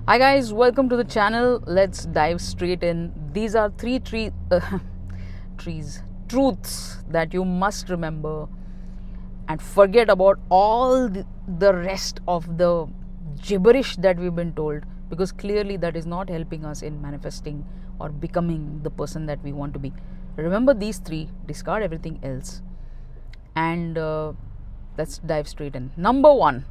Hi guys, welcome to the channel. Let's dive straight in. These are three truths that you must remember and forget about all the rest of the gibberish that we've been told, because clearly that is not helping us in manifesting or becoming the person that we want to be. Remember these three, discard everything else, and let's dive straight in. Number one,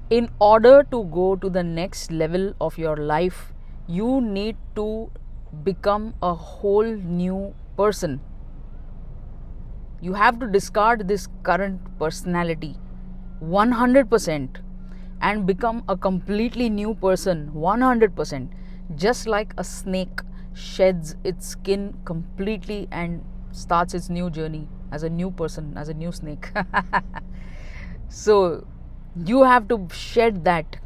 in order to go to the next level of your life, you need to become a whole new person. You have to discard this current personality 100% and become a completely new person 100%. Just like a snake sheds its skin completely and starts its new journey as a new person, as a new snake. So you have to shed that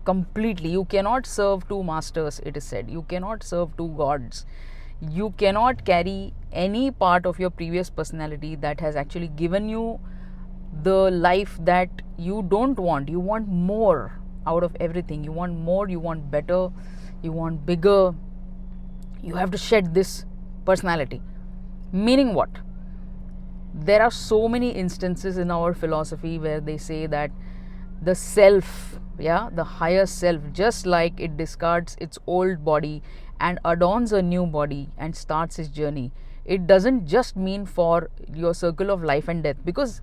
completely. You cannot serve two masters, it is said. You cannot serve two gods. You cannot carry any part of your previous personality that has actually given you the life that you don't want. You want more out of everything. You want more, you want better, you want bigger. You have to shed this personality. Meaning what? There are so many instances in our philosophy where they say that the self, the higher self, just like it discards its old body and adorns a new body and starts its journey, it doesn't just mean for your circle of life and death. Because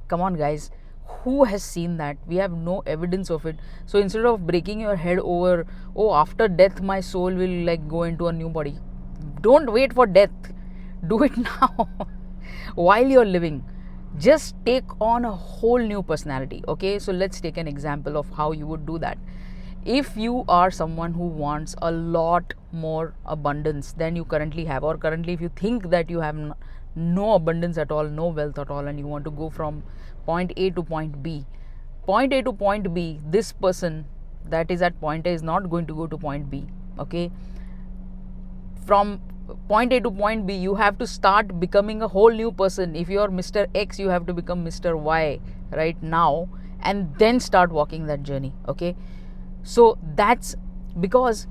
come on guys, who has seen that? We have no evidence of it. So instead of breaking your head over, oh, after death my soul will go into a new body, don't wait for death. Do it now. While you're living, just take on a whole new personality. Okay, so let's take an example of how you would do that. If you are someone who wants a lot more abundance than you currently have, or currently if you think that you have no abundance at all, no wealth at all, and you want to go from point A to point B, this person that is at point A is not going to go to point B. Okay, from point A to point B, you have to start becoming a whole new person. If you are Mr. X, you have to become Mr. Y right now, and then start walking that journey. Okay, so that's because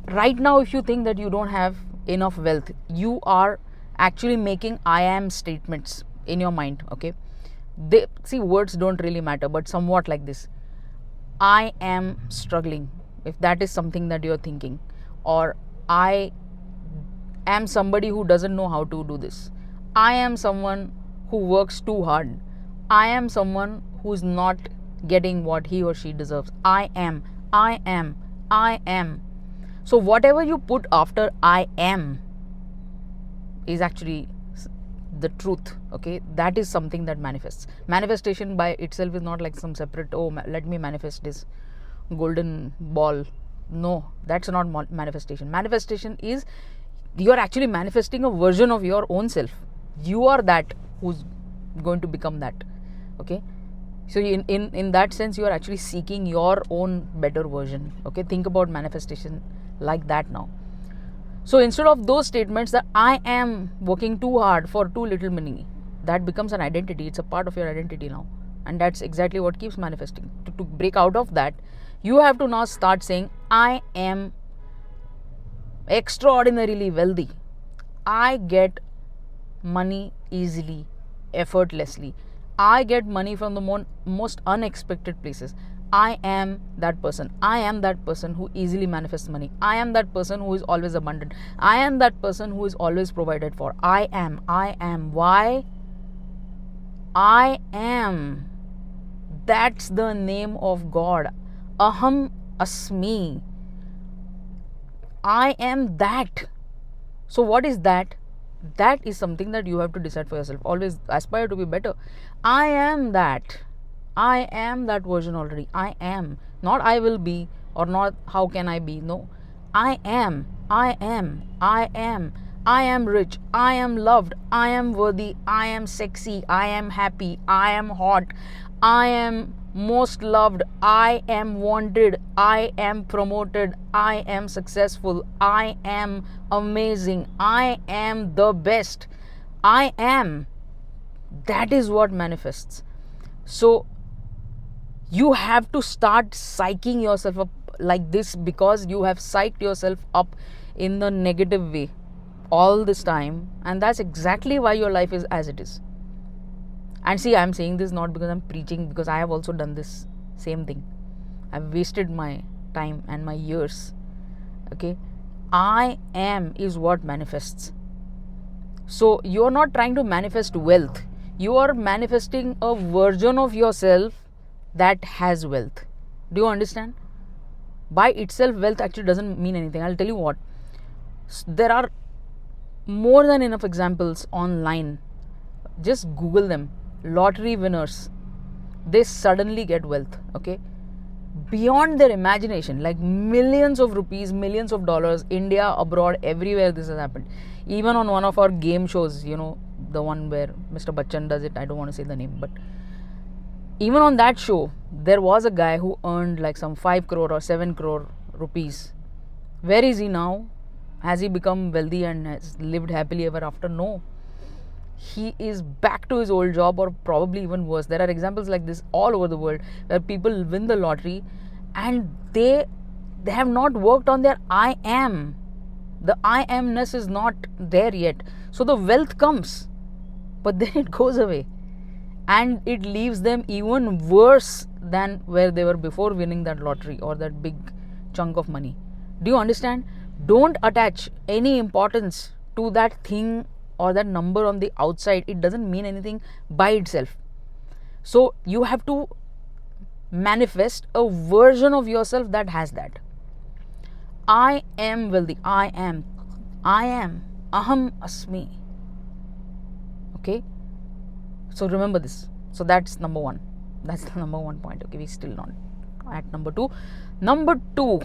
right now, if you think that you don't have enough wealth, you are actually making I am statements in your mind. Okay, see, words don't really matter, but somewhat like this: I am struggling. If that is something that you're thinking, or I am somebody who doesn't know how to do this. I am someone who works too hard. I am someone who's not getting what he or she deserves. I am. So whatever you put after I am is actually the truth. Okay, that is something that manifests. Manifestation by itself is not like some separate, oh, let me manifest this golden ball. No, that's not manifestation. Manifestation is you're actually manifesting a version of your own self. You are that who's going to become that. Okay, so in that sense, you are actually seeking your own better version. Okay, think about manifestation like that now. So instead of those statements that I am working too hard for too little money, that becomes an identity. It's a part of your identity now, and that's exactly what keeps manifesting. To break out of that, you have to now start saying I am extraordinarily wealthy. I get money easily, effortlessly. I get money from the most unexpected places. I am that person. I am that person who easily manifests money. I am that person who is always abundant. I am that person who is always provided for. I am. Why? I am. That's the name of God. Aham asmi. I am that. So what is that? That is something that you have to decide for yourself. Always aspire to be better. I am that. I am that version already. I am. Not I will be, or not how can I be. No. I am. I am rich. I am loved. I am worthy. I am sexy. I am happy. I am hot. I am most loved. I am wanted. I am promoted. I am successful. I am amazing. I am the best. I am. That is what manifests. So You have to start psyching yourself up like this, because you have psyched yourself up in the negative way all this time, and that's exactly why your life is as it is. And see, I'm saying this not because I'm preaching, because I have also done this same thing. I've wasted my time and my years. Okay, I am is what manifests. So you're not trying to manifest wealth, you are manifesting a version of yourself that has wealth. Do you understand? By itself, wealth actually doesn't mean anything. I'll tell you what, there are more than enough examples online. Just Google them. Lottery winners, they suddenly get wealth, okay, beyond their imagination, like millions of rupees, millions of dollars, India, abroad, everywhere this has happened. Even on one of our game shows, you know, the one where Mr. Bachchan does it, I don't want to say the name, but even on that show, there was a guy who earned like some 5 crore or 7 crore rupees. Where is he now? Has he become wealthy and has lived happily ever after? No. He is back to his old job, or probably even worse. There are examples like this all over the world where people win the lottery and they have not worked on their I am. The I amness is not there yet. So the wealth comes, but then it goes away and it leaves them even worse than where they were before winning that lottery or that big chunk of money. Do you understand? Don't attach any importance to that thing or that number on the outside. It doesn't mean anything by itself. So you have to manifest a version of yourself that has that. I am wealthy. I am. Aham asmi. Okay. So remember this. So that's number one. That's the number 1 point. Okay, we're still not at number 2. Number 2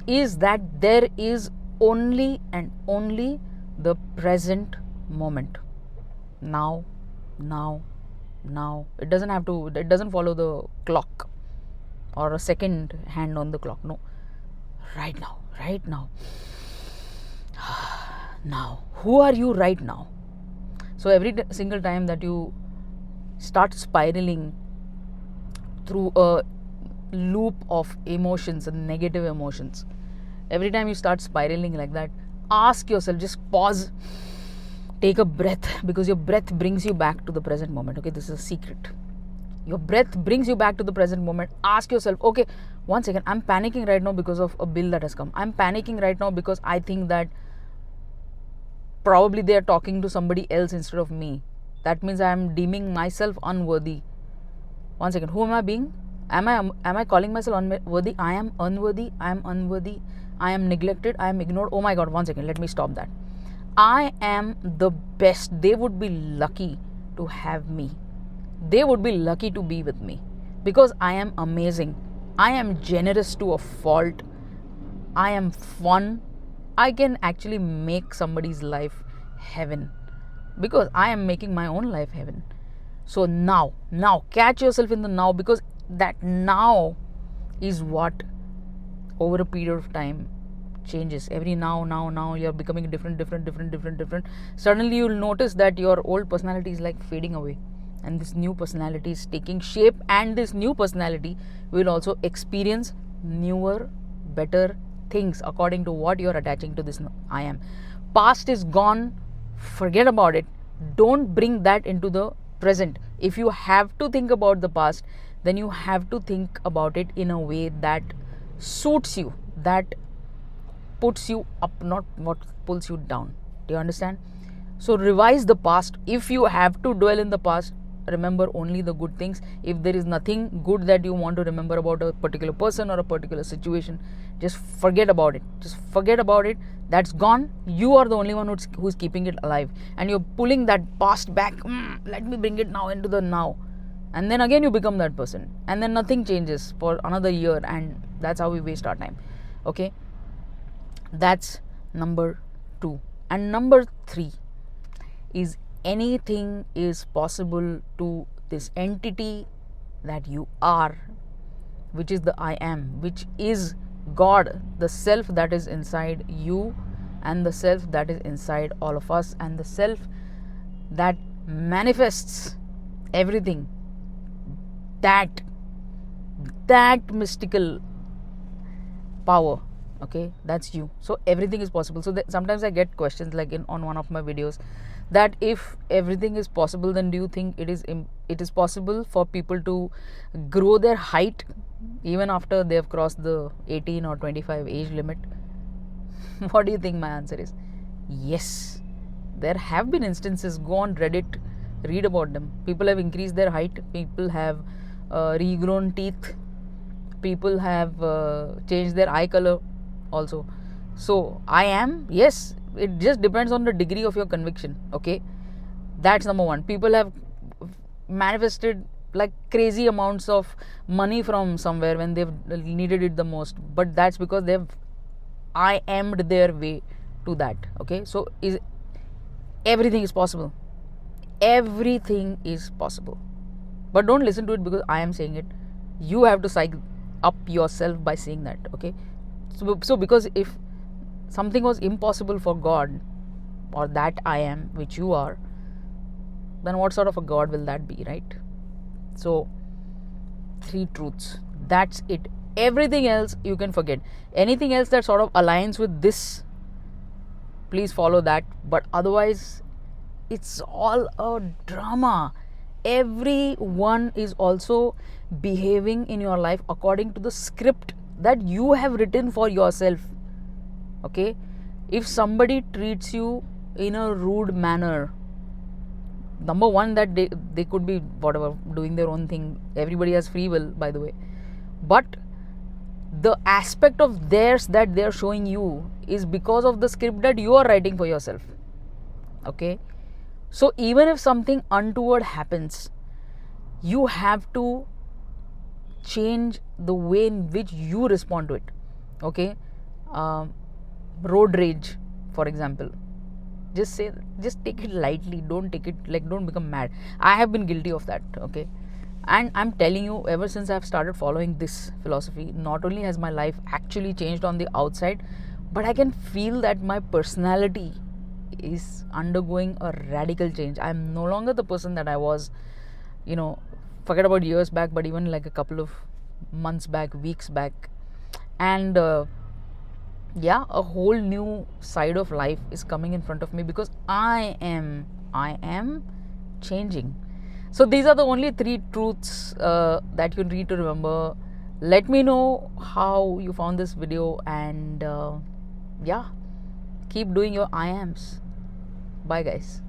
is that there is only and only the present moment. Now. It doesn't have to, it doesn't follow the clock or a second hand on the clock. No. Right now. Now. Who are you right now? So every single time that you start spiraling through a loop of emotions and negative emotions, every time you start spiraling like that, ask yourself, just pause, take a breath, because your breath brings you back to the present moment. Okay, this is a secret. Your breath brings you back to the present moment. Ask yourself, okay, 1 second, I'm panicking right now because of a bill that has come. I'm panicking right now because I think that probably they are talking to somebody else instead of me. That means I am deeming myself unworthy. 1 second, who am I being? Am I calling myself unworthy? I am unworthy. I am unworthy. I am neglected. I am ignored. Oh my God, 1 second, let me stop that. I am the best. They would be lucky to have me. They would be lucky to be with me, because I am amazing. I am generous to a fault. I am fun. I can actually make somebody's life heaven, because I am making my own life heaven. So now catch yourself in the now, because that now is what over a period of time changes. Every now you're becoming different. Suddenly you'll notice that your old personality is like fading away and this new personality is taking shape, and this new personality will also experience newer, better things according to what you're attaching to this I am. Past is gone, forget about it. Don't bring that into the present. If you have to think about the past, then you have to think about it in a way that suits you, that puts you up, not what pulls you down. Do you understand? So revise the past. If you have to dwell in the past, remember only the good things. If there is nothing good that you want to remember about a particular person or a particular situation, just forget about it. Just forget about it. That's gone. You are the only one who's keeping it alive, and you're pulling that past back. Let me bring it now into the now, and then again you become that person, and then nothing changes for another year, and that's how we waste our time. Okay, that's number 2. And number 3 is, anything is possible to this entity that you are, which is the I am, which is God, the self that is inside you, and the self that is inside all of us, and the self that manifests everything, that that mystical power. Okay, that's you. So everything is possible. So sometimes I get questions like on one of my videos, that if everything is possible, then do you think it is possible for people to grow their height even after they have crossed the 18 or 25 age limit? What do you think my answer is? Yes. There have been instances. Go on Reddit, read about them. People have increased their height, people have regrown teeth, people have changed their eye color also. So I am, yes, it just depends on the degree of your conviction. Okay, that's number one. People have manifested like crazy amounts of money from somewhere when they've needed it the most, but that's because they've I am'd their way to that. Okay, so everything is possible. Everything is possible. But don't listen to it because I am saying it. You have to psych up yourself by saying that. Okay, so because if something was impossible for God, or that I am, which you are, then what sort of a God will that be, right? So 3 truths, that's it. Everything else you can forget. Anything else that sort of aligns with this, please follow that. But otherwise, it's all a drama. Everyone is also behaving in your life according to the script that you have written for yourself. Okay, if somebody treats you in a rude manner, number one, that they could be whatever, doing their own thing. Everybody has free will, by the way. But the aspect of theirs that they are showing you is because of the script that you are writing for yourself. Okay, so even if something untoward happens, you have to change the way in which you respond to it. Okay, road rage, for example, just take it lightly. Don't take it like, don't become mad. I have been guilty of that. Okay, and I'm telling you, ever since I've started following this philosophy, not only has my life actually changed on the outside, but I can feel that my personality is undergoing a radical change. I'm no longer the person that I was, forget about years back, but even like a couple of months back, weeks back. And yeah, a whole new side of life is coming in front of me because I am changing. So these are the only 3 truths that you need to remember. Let me know how you found this video, and yeah, keep doing your I ams. Bye guys.